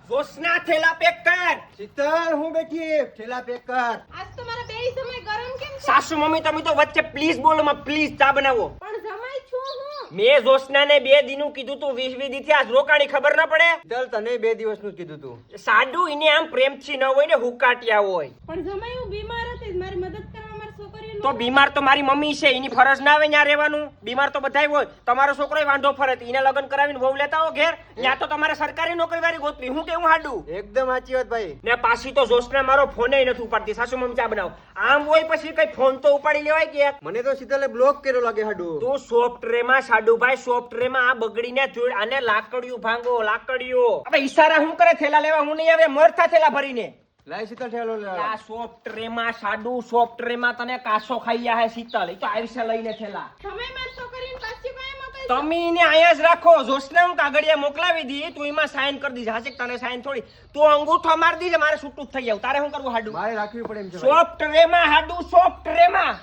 જોશના થેલા પેક કર. શીતલ હું બેઠી થેલા પેક કર. આજ તો મારા બેય સમય ગરમ કેમ છે? સાસુ મમ્મી તમે તો વચ્ચે પ્લીઝ બોલો માં, પ્લીઝ ચા બનાવો. પણ જમાઈ છું હું. મેં જોશનાને 2 દીનું કીધું તું, 20 દી થી આજ રોકાણી ખબર ન પડે. શીતલ તને 2 દિવસનું જ કીધું તું. સાડુ એને આમ પ્રેમથી ન હોય ને હુકાટિયા હોય. પણ જમાઈ હું બીમાર હતી, મારી મદદ કરવા મારી છોકરીઓ તો બીમાર તો મારી મમ્મી છે, એની ફરજ ના આવે ત્યાં રહેવાનું. બીમાર તો બધાય હોય. તમારો છોકરો વાંઢો ફરત, એને લગ્ન કરાવીને વહુ લેતા હો ઘેર. ત્યાં તો તમારે સરકારી નોકરી વાળી ગોતવી. હું કેવું હાડું એકદમ સાચી વાત ભાઈ. ને પાછી તો જોશના મારો ફોને નથી ઉપાડતી. સાસુ મમ્મી ચા બનાવો. આમ હોય પછી કઈ ફોન તો ઉપાડી લેવાય કે. મને તો શીતલે બ્લોક કર્યો લાગે હાડું. તું સોફ્ટવેરમાં સાડુભાઈ, સોફ્ટવેરમાં આ બગડીને જોડ આને લાકડીયું ભાંગો, લાકડીયું. હવે ઈશારા હું કરે થેલા લેવા? હું નહીં આવે મરથા થેલા ભરીને. લાય શીતલ ઠેલો લે. આ સોફ્ટવેરમાં સાડુ, સોફ્ટવેરમાં તને કાસો ખાઈ ગયા હે શીતલ. ઈ તો આવશે લઈને થેલા. જમાઈ મારી છોકરીને પાછી કાંઈ મોકલજો. તમે એને અહીંયા જ રાખો. જોશને હું કાગળિયા મોકલાવી દી, તું એમાં સાઈન કરી દીધા હશે. તને સાઈન થોડી, તું અંગૂઠો મારી દીજે, મારે છૂટું થઈ જાવ. તારે શું કરવું હાડું? મારે રાખવી પડે એમ છે ભાઈ. સોફ્ટવેરમાં હાડું, સોફ્ટવેરમાં